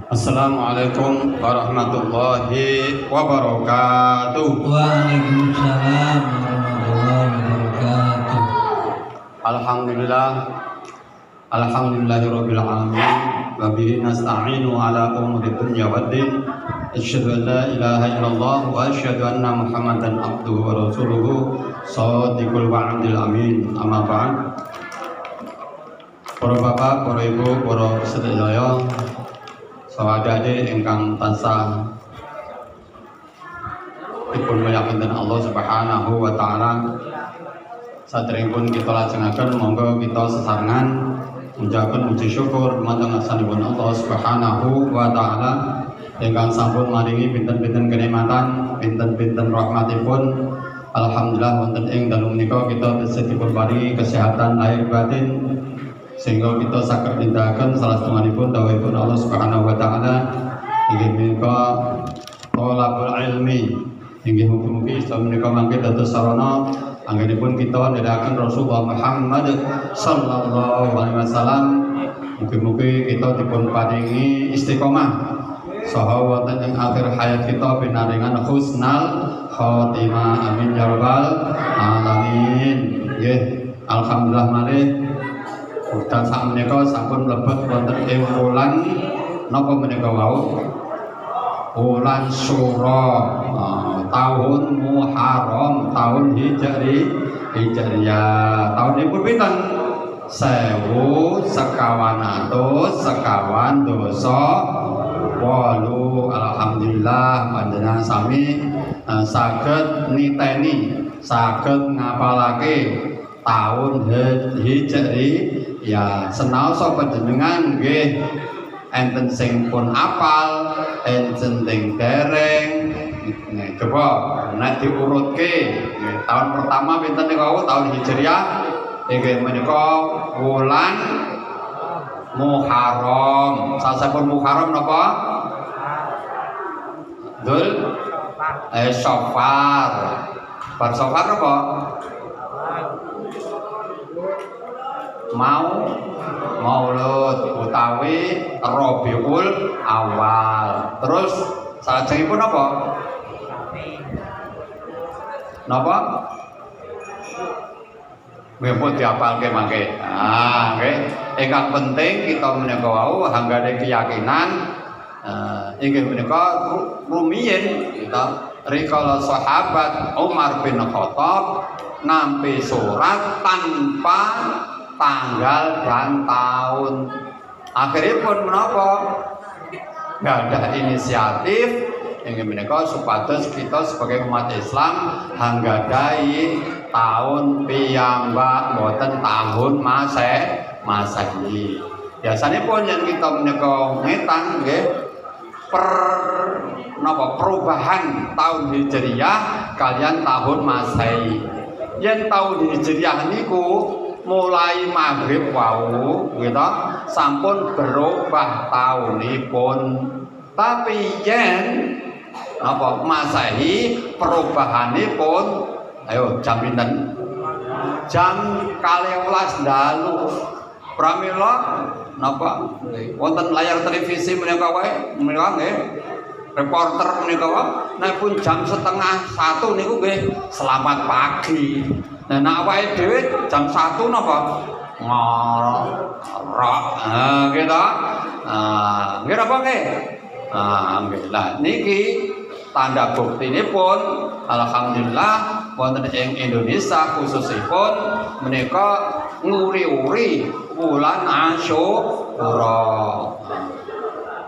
Assalamualaikum warahmatullahi wabarakatuh. Waalaikumsalam warahmatullahi wabarakatuh. Alhamdulillahirabbil alamin wa bihi nasta'inu ala umuri dunya waddin. Asyhadu an la ilaha illallah wa asyhadu anna Muhammadan abduhu wa rasuluhu shadiqul wa'dil amin. Amma ba'd. Para bapak, para ibu, para sedaya sawadade ingkang tansah dipun mulyakaken Allah Subhanahu wa taala. Saderengipun kita lajengaken monggo kita sesarengan mujahaken puji syukur dumateng asmanipun Allah Subhanahu wa taala ingkang sampun maringi pinten-pinten kenikmatan, pinten-pinten rahmatipun. Alhamdulillah wonten ing dalu menika kita tasih dipun paringi kesehatan lahir batin sehingga kita saged nindakaken salah setunggalipun dawuhipun Allah Subhanahu wa taala inggih menika thalabul ilmi. Inggih mugi-mugi iso menika mangke dados sarana anggenipun kita nindakaken Rasulullah Muhammad sallallahu alaihi wasallam. Mugi-mugi kita dipun paringi istiqomah saha wonten ing akhir hayat kita pinaringan husnal khotimah. Amin ya rabbal alamin. Nggih, alhamdulillah malih dan sak menika sampun mlebet wonten ing wulan napa menika wau? Wulan Syura, tahun Muharram, tahun Hijriyah. Tahunipun pinten? 1158 Alhamdulillah panjenengan sami saged niteni, saged ngapalake tahun Hijriyah. Senaosa panjenengan nggih enten sing pun apal, enten sing dereng. Coba nek diurutke tahun pertama pinten niku tahun Hijriyah inggih menika wulan Muharram. Sasampun Muharram napa? Dzul Syafar. Bar Syafar napa? Maulud utawi Rabiul Awal. Terus salajengipun apa? Napa? Nggih pun diapalke mangke. Nggih. Ingkang penting kita menika wau hanggane keyakinan inggih menika rumiyin kita rikala sahabat Umar bin Khattab nampi surat tanpa tanggal dan tahun. Akhirnya pun menapa? Nggak ada inisiatif yang menika supados kita sebagai umat Islam hanggadai tahun piyambak boten tahun Masehi. Biasanya pun yang kita menika ngetang nggih perubahan tahun Hijriyah kalian tahun Masehi. Yen tahun Hijriyah niku mulai maghrib wau gitu sampun berubah tahunipun. Tapi yen apa Masehi perubahanipun ayo jam pinten? Jam 12 dalu. Pramila napa wonten layar televisi menika wae menika nggih reporter menika wae nek pun jam 12:30 niku nggih selamat pagi. Nah, nek awake dhewe jam 1 napa? Ngorok. Gitu. Nggih napa nggih? Nggih. Lah niki tanda buktinipun alhamdulillah wonten ing Indonesia khususipun menika nguri-uri wulan Asyura.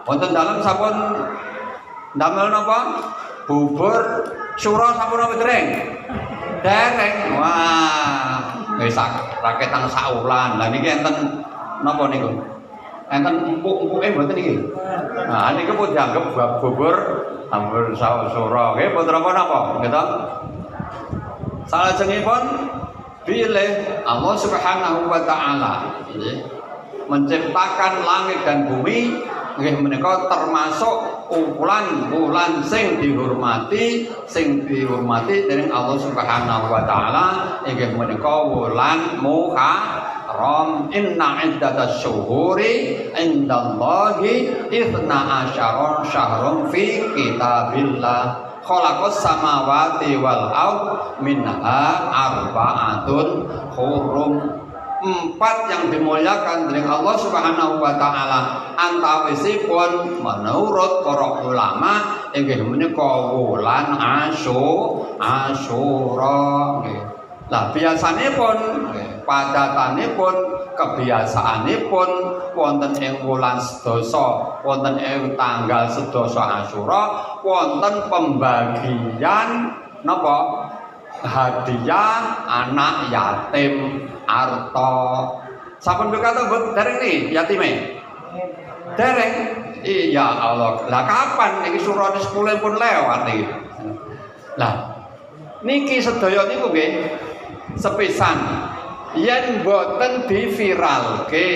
Wonten dalem sampun damel napa? Bubur syura sampun napa dereng? Dereng. Wah, wis raketan saulan. Lah niki enten napa niku? Enten empuk-empuke mboten niki? Nah, niki pun dianggep bubur syura. Nggih, mboten napa-napa, gitu. Salajengipun bilih Allah Subhanahu wa taala menciptakan langit dan bumi nggih menika termasuk ukuran bulan sing dihormati dening Allah Subhanahu wa taala inggih menika wulan haram inna iddatas syuhuri indallahi ithna asyara syahrun fi kitabillah khalaqas samawati wal ard minha arba'atun hurum. 4 yang dimuliakan dari Allah Subhanahu wa taala antawisipun menurut para ulama inggih menika wulan Asyura nggih. Lah biasanipun padatanipun kebiasaanipun wonten ing wulan sedasa wonten ing tanggal sedasa Asyura wonten pembagian napa hadiah anak yatim arta. Sampun berkata dereng nih yatime? Dereng. Iya Allah. Lah kapan iki surane 10 pun lewat iki. Lah niki sedaya niku nggih sepisan yen boten diviralke.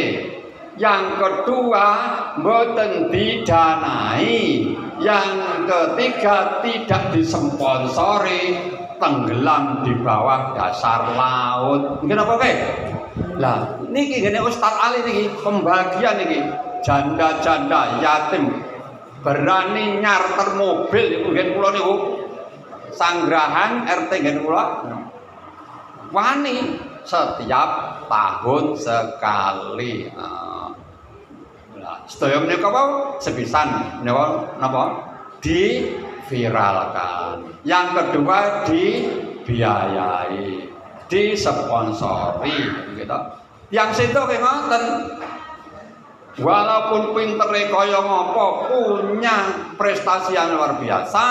Yang kedua boten didanai. Yang ketiga tidak disponsori tenggelam di bawah dasar laut. Mungkin apa kek? Lah, niki gini Ustadz Ali niki pembagian niki janda-janda yatim berani nyarter mobil iku ngen kula niku. Sanggrahan RT ngen kula. Wani setiap tahun sekali. Nah, sedaya menika wau sepisan menika napa? Diviralkan. Yang kedua dibiayai, disponsori gitu. Yang situ kayak ngoten. Walaupun pintere kaya ngopo punya prestasi yang luar biasa,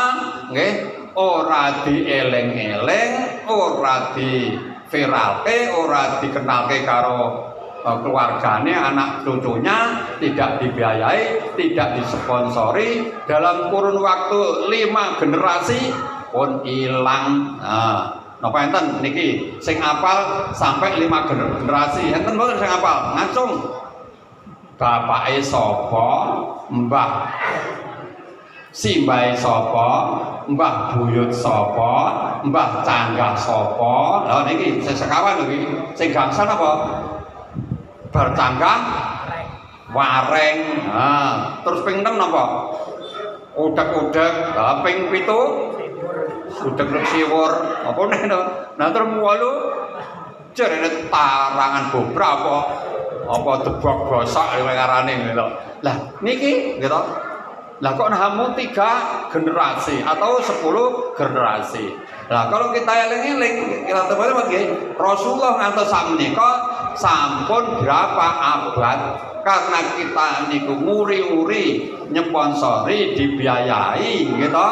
nggih, ora dieling-eling, ora diviralke, ora dikenalke karo keluargane, anak cucunya, tidak dibiayai, tidak disponsori, dalam kurun waktu 5 generasi pun hilang. Napa enten niki sing apal sampai 5 generasi, enten mboten sing apal langsung bapake sapa, mbah simbahe sapa, mbah buyut sapa, mbah canggah sapa. Lha niki sing sekawan niki sing gangsal apa? Bercanggah wareng. Terus ping 6 napa? Udek-udek. Ping 7 udek siwur. Apa nek? Nah terus 8 jarene tarangan bobra apa debok gosok ngarane lho. Lah niki gitu. Lah kok namun 3 generasi atau 10 generasi. Nah kalau kita eling-eling kita teman-teman nggih Rasulullah ngantos sakmenika sampun berapa abad karena kita niku muri-muri nyponsori dibiayai gitu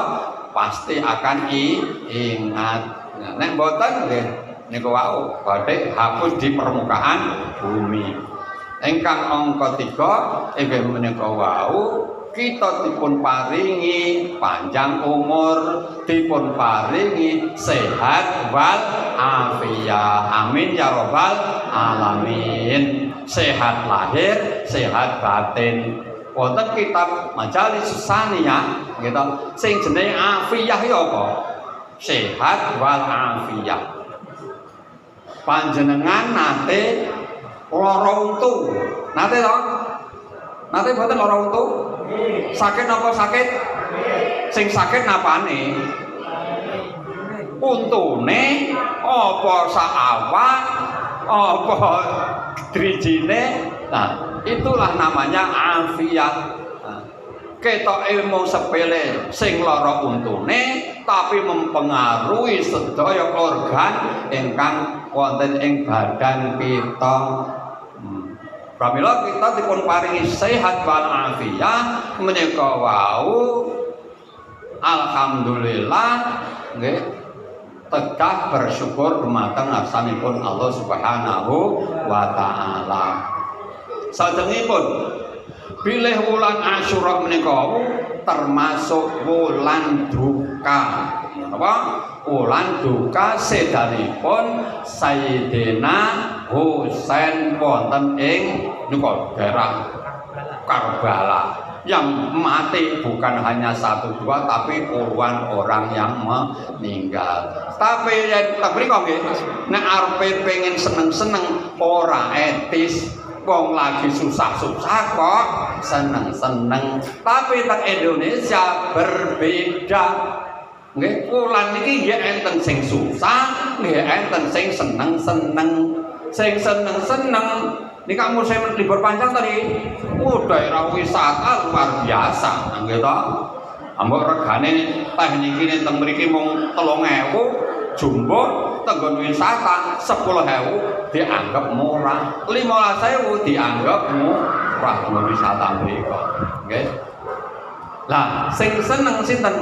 pasti akan ingat. Nah, nek mboten nggih niku wau badhe hapus di permukaan bumi. Ingkang angka 3 inggih menika wau kita dipun paringi panjang umur, dipun paringi sehat wal afiat. Amin ya robbal alamin. Sehat lahir, sehat batin. Wonten kitab Majalis Saniyah gitu. Sing jenenge afiah ya apa? Sehat wal afiat. Panjenengan nate lara untu. Nate to? Nate boten lara untu? Sakit apa sakit? Sing sakit napane? Untune apa saawak apa drijine. Nah, itulah namanya afiat. Ketok ilmu sepele sing lara untune tapi mempengaruhi sedaya organ ingkang wonten ing badan kita. Pramila kita dipun paringi sehat wal afiat menika wau alhamdulillah nggih tegah bersyukur dumateng ngarsanipun Allah Subhanahu wa taala. Sajengipun bilih wulan Asyura menika termasuk wulan duka. Napa? Wulan duka sedanipun Sayyidina Husain wonten ing nika daerah Karbala. Yang mati bukan hanya 1 2 tapi puluhan orang yang meninggal. Tapi yen tak mriko nggih, nek arepe pengen seneng-seneng ora etis. Wong lagi susah-susah kok seneng-seneng. Tapi tak Indonesia berbeda. Nggih, kula niki nggih enten sing susah, nggih enten sing seneng-seneng. Sing seneng-seneng niki musim libur panjang tadi. Daerah wisata luar biasa, nggih to. Ambek regane teh niki enten mriki mung 3.000, jumbo tenggon wisata 10.000 dianggap murah, 15.000 dianggap murah tenggon wisata mriko. Nggih. Lah, sing seneng sinten?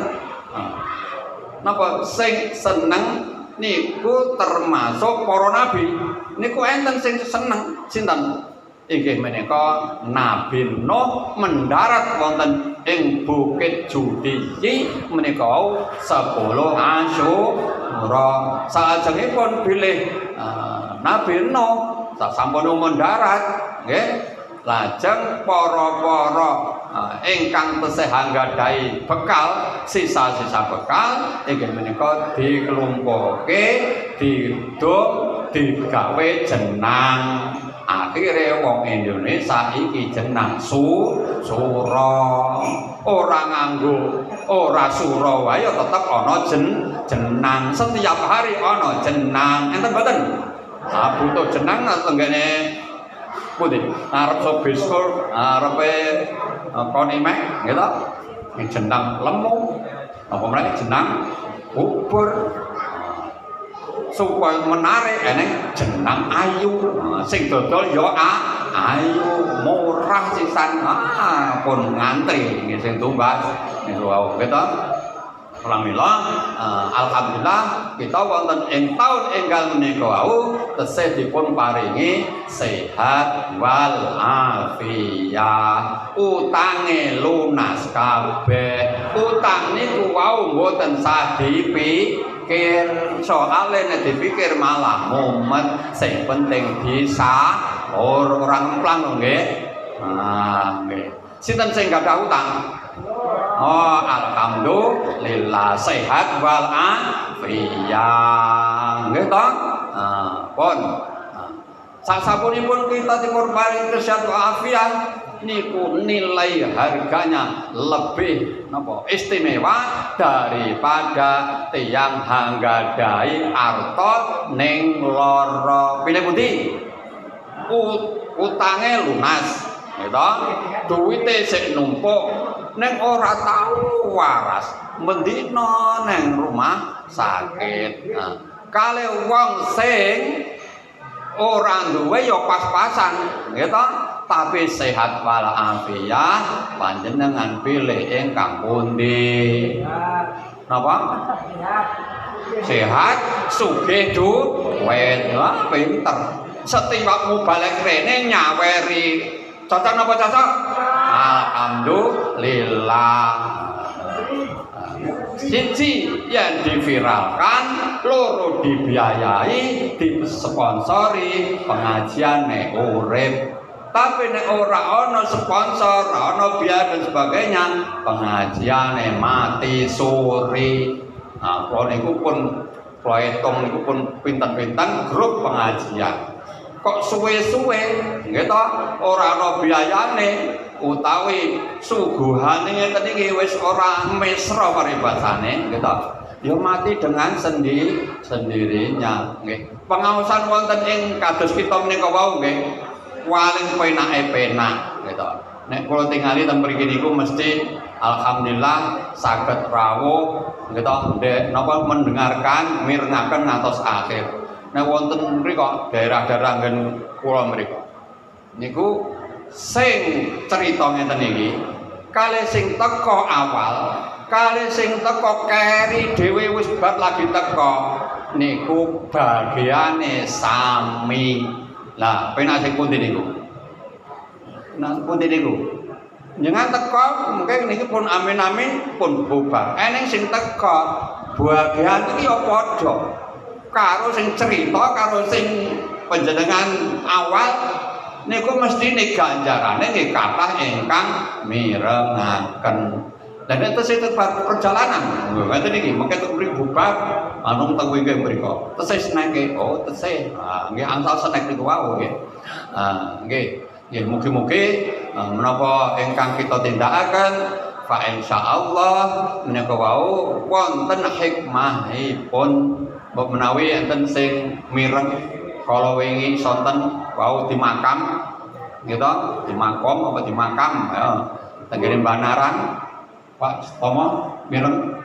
Napa sing seneng niku termasuk para nabi. Niku enten sing seneng sinten? Inggih menika Nabi Nuh mendarat wonten ing Bukit Judiyi menika 10 Asyura. Salajengipun bilih Nabi Nuh sampun mendarat nggih. Lajeng para-para ingkang tesih anggadhahi bekal, sisa-sisa bekal inggih menika dikelumpuke, diduk, digawe jenang. Akhire wong Indonesia iki jenang Suro. Ora nganggo ora suro wae tetep ana jenang. Setiap hari ana jenang. Enten mboten? Butuh jenang tenggene pundi? Arep sop biskul, arepe konimek nggih to? Jenang lemu. Apa meneh jenang bubur. Supaya menarik eneng jenang ayu. Sing dodol ya ayu, murah sisan. Pun ngantri nggih sing tumbas niku wau nggih to. Alhamdulillah, alhamdulillah kita wonten ing taun enggal menika wau tesih dipun paringi sehat wal afiyah. Utange lunas kabeh. Utang niku wau mboten sah dipikir, soale nek dipikir malah mumet. Sing penting bisa orang emplang lho nggih. Nggih. Sinten sing gadah utang? Alhamdulillah sehat wal afiyah. Nggih to? Pun. Sasapunipun kita dipun paring sehat wal afiyah niku nilai harganya lebih napa istimewa daripada tiyang anggadhahi arta ning lara. Pilih pundi? Utange lunas. Gitu, duwite sik numpuk neng ora tau waras, mendino neng rumah sakit. Kale wong sing ora duwe ya pas-pasan, gitu. Tapi sehat wal afiyah panjenengan pilih ingkang pundi? Napa? Sehat, sugih duwit, pinter. Setiwakmu balik rene nyaweri. Cocok napa cocok? Alhamdulillah. Siji yang diviralkan, loro dibiayai, disponsori pengajian nek urip. Tapi nek ora ana sponsor, ana biaya dan sebagainya, pengajian mati suri. Kalau niku pun proyektong niku pun pinten-pinten grup pengajian. Kok suwe-suwe gitu ora ana biayane utawi suguhane ngeten iki wis ora mesra paribasane gitu ya mati dengan sendirinya nggih. Pengaosan wonten ing kados kita menika wau nggih paling penak gitu. Nek kula tingali teng mriki niku mesti alhamdulillah saged rawuh gitu ndek napa mendengarkan mirengaken ngantos akhir. Nah wonten mriko daerah-daerah nggen kula mriko niku sing cerita ngeten iki kalih sing teko awal kalih sing teko keri dhewe wis bar lagi teko niku bagiane sami. Lah penak sing pundi niku? Nah pundi niku? Jangan teko mungkin niki pun amin-amin pun bubar. Eneng sing teko bagian iki ya padha karo sing cerita karo sing panjenengan awal niku mestine ganjarane nggih kathah ingkang mirengaken. Dan itu saya perjalanan. Ngoten iki mengke tek mriku bab anu teng wingi mriku. Tesih seneke, oh tesih. Nggih angsal senek niku wau nggih. Nggih. Nggih mugi-mugi menapa ingkang kita tindakaken fa insyaallah menika wau wonten hikmahipun mbok menawi enten sing mireng kala wingi sonten wau di makam gitu, di makom apa di makam ya. Tenggene Banaran Pak Tomo mireng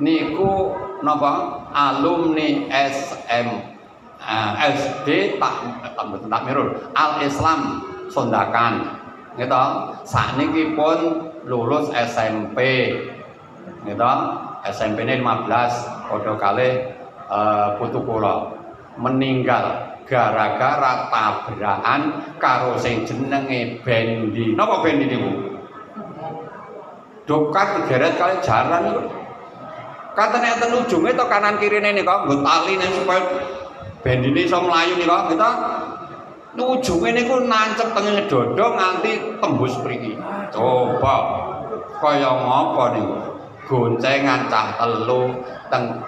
niku napa alumni SD tak mirun Al Islam Sondakan gitu. Sakniki pun lulus SMP gitu. SMP ini 15 padha kalih putu kula meninggal gara-gara tabrakan karo sing jenenge Bendi. Napa Bendi niku? Dokat digeret kali jaran niku. Katene enten ujunge to kanan kirine nika nggo taline supaya bendine iso mlayu nika kita ujunge niku nancep teng dodo nganti tembus mriki. Coba kaya ngapa niku? Goncengan cah telu teng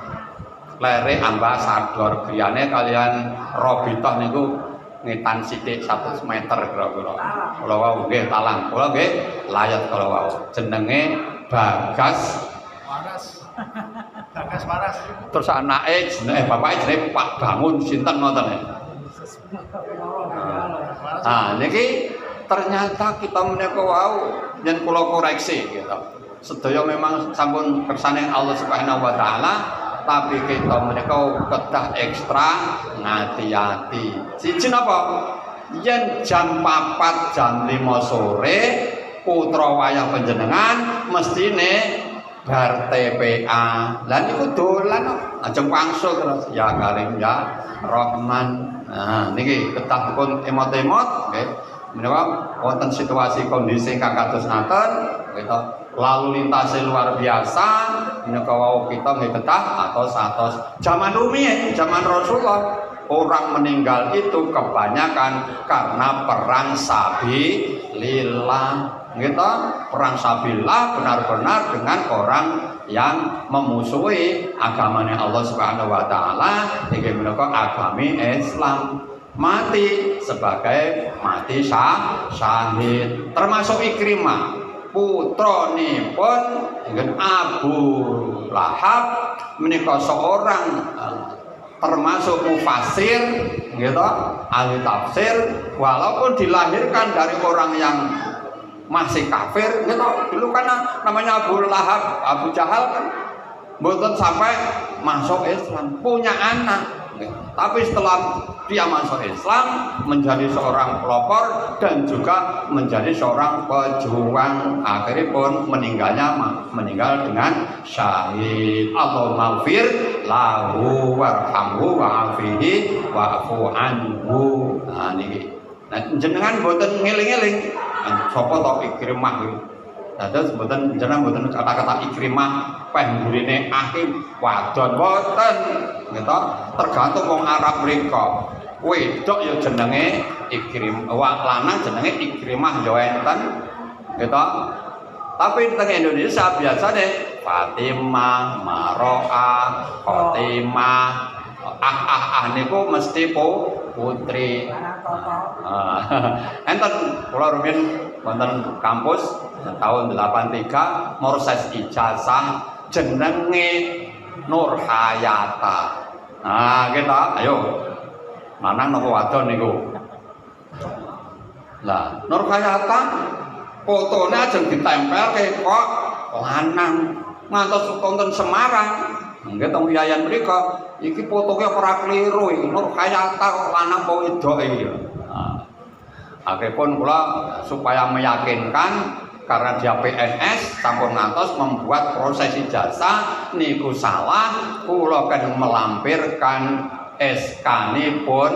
lere ambasador griyane kalian Robitoh niku ngetan sithik 100 meter kira-kira. Kula wau nggih talang. Kula nggih layat kala wau. Jenenge Bagas Waras. Terus anake jenenge bapake jenenge Pak Bangun sinten ngoten. Niki ternyata kita menika wau yen kula koreksi gitu. Sedaya memang sampun kersane Allah Subhanahu wa taala, tapi kita menika kedah ekstra ngati-ati. Siji napa? Yen jam 4 jam 5 sore putra wayah panjenengan mestine bar TPA. Lah niku dolan ajeng wangsul terus ya Karim ya Rahman. Nah niki kedah pun emot-emot nggih. Menawa wonten situasi kondisi kang kados ngaten gitu. Lalu lintasnya luar biasa menika wau kita nggih kedah atos zaman rumiyin, zaman Rasulullah orang meninggal itu kebanyakan karena perang sabilillah. Gitu, perang sabilillah benar-benar dengan orang yang memusuhi agamanya Allah Subhanahu wa taala, iki menika agami Islam. Mati sebagai mati syahid. Termasuk Ikrimah, putranipun Abu Lahab menika seorang termasuk mufasir gitu, ahli tafsir, walaupun dilahirkan dari orang yang masih kafir gitu. Dulu kan namanya Abu Lahab, Abu Jahal kan mboten sampai masuk Islam, punya anak. Tapi setelah dia masuk Islam menjadi seorang pelopor dan juga menjadi seorang pejuang, akhirnya pun meninggal dengan syahid. Allahumma ighfir lahu warhamhu wa'afihi wa'fu anhu. Nah niki. Nah jenengan mboten ngeling-eling sapa to Ikrimah iki. Dados mboten jenengan mboten kata-kata Ikrimah penggurine Hakim wadon boten gitu. Tergantung wong Arab mriko. Wedok ya jenenge Ikrimah, lanang jenenge Ikrimah ya enten gitu. Tapi teng Indonesia biasanya Fatimah, Maroah, Khotimah, niku mesti putri. Enten kula rumiyin wonten kampus tahun 83 proses ijazah jenenge Nur Hayata. Nah, kita ayo lanang napa wadon niku. Lah, Nur Hayata fotone ajeng ditempelke kok lanang ngantos wonten Semarang. Nggih teng wiyayan mriku iki fotoke ora kliru iki Nur Hayata kok lanang apa wedoke ya. Akhiripun kula supaya meyakinkan karena dia PNS sampun ngantos membuat proses ijazah niku salah, kula kan melampirkan SK-nipun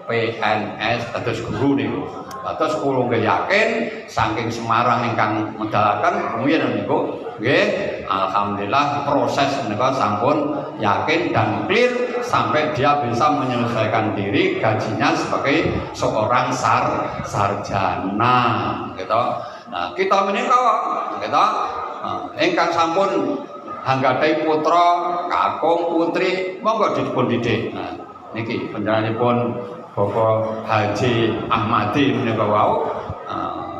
PNS dados guru niku. Dados kula nggih yakin saking Semarang ingkang medalaken rumiyin niku nggih alhamdulillah proses menika sampun yakin dan clear sampai dia bisa menyelesaikan diri gajinya sebagai seorang sarjana gitu. Nah, kita menika gitu ingkang sampun anggadhahi putra, kakung, putri monggo dipun didik. Nah, niki panjenenganipun Bapak Haji Ahmadi menika wau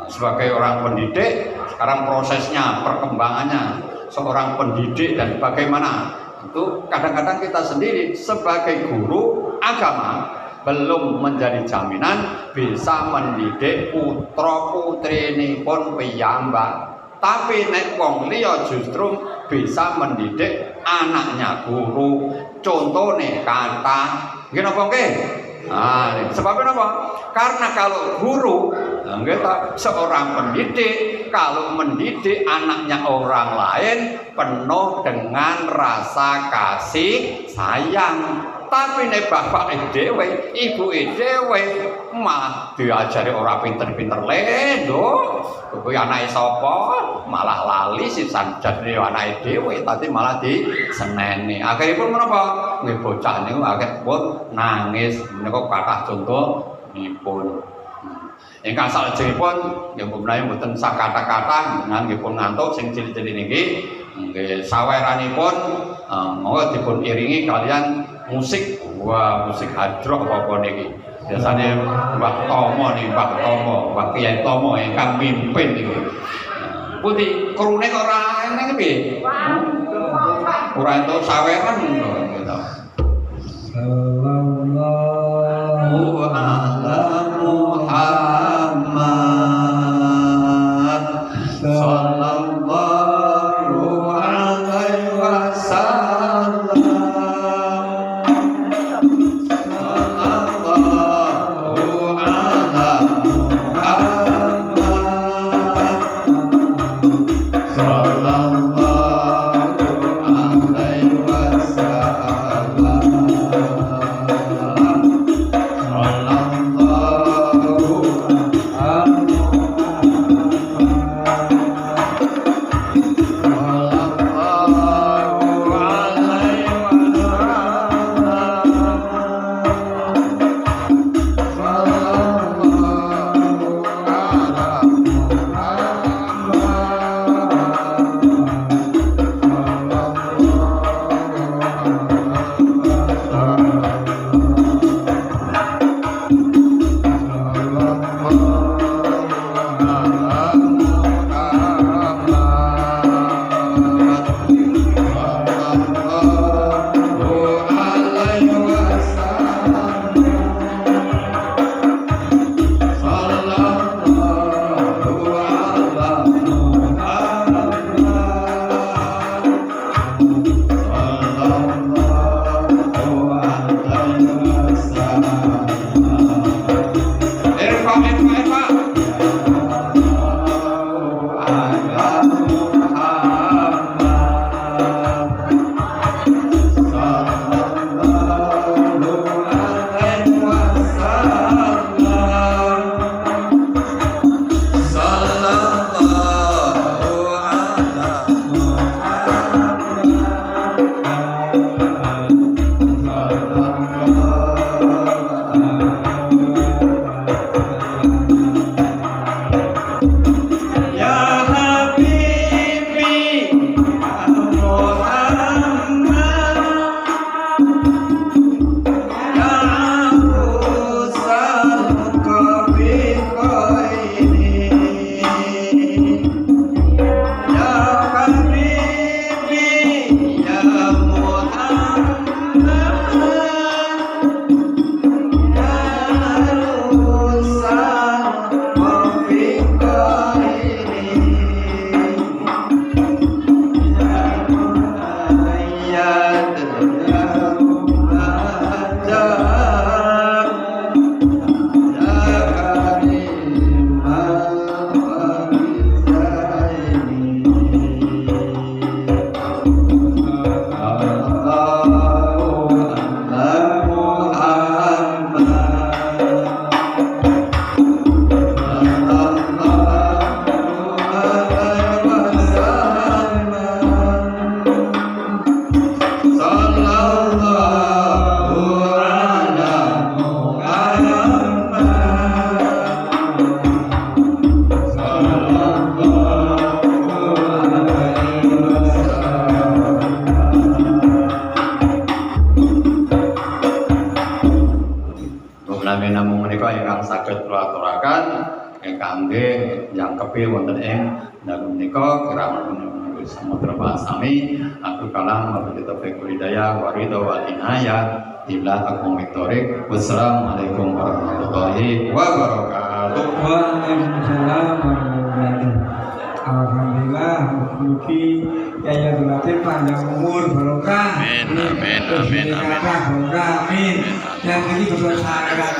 sebagai orang pendidik. Sekarang prosesnya, perkembangannya seorang pendidik dan bagaimana itu kadang-kadang kita sendiri sebagai guru agama belum menjadi jaminan bisa mendidik putra putrinipun piyambak. Tapi nek wong liya justru bisa mendidik anaknya guru. Contone kata, nggih napa nggih? Nah, sebabnya apa? Karena kalau guru, seorang pendidik, kalau mendidik anaknya orang lain penuh dengan rasa kasih sayang. Tapi nek bapak dhewe, ibu dhewe malah diajari ora pinter-pinter lendo. Kuwi anake sapa? Malah lali sisan jane anake dhewe, tapi malah diseneni. Akhiripun menapa? Nggih bocah niku akhiripun nangis. Menika kathah contonipun. Ingkang salajengipun nggih menawi mboten sak kata-kata nggih ngantuk sing cilik-cilik niki nggih saweranipun monggo dipun iringi kalian musik. Wah, musik hadroh apa niki. Biasane Mbah Tomo nih, Mbah Tomo, Mbah Kiai Tomo ingkang mimpin niku. Pundi krune kok ora eneng piye? Ora entuk saweran gitu. Sallallahu ala Muhammad sallallahu alaihi wasallam. Sallallahu alaihi wasallam. kangge jangkepi wonten ing dalem menika kirang samudra bahasami aku kalam wabillahi taufiq wal hidayah wa ridha wal inayah illa taqum victorik. Wassalamualaikum warahmatullahi wabarakatuh. Waalaikumsalam warahmatullahi wabarakatuh. Alhamdulillah, mugi Yaya Latif panjang umur barokah. Amin, amin, amin, amin. Amin. Yang ini berdoa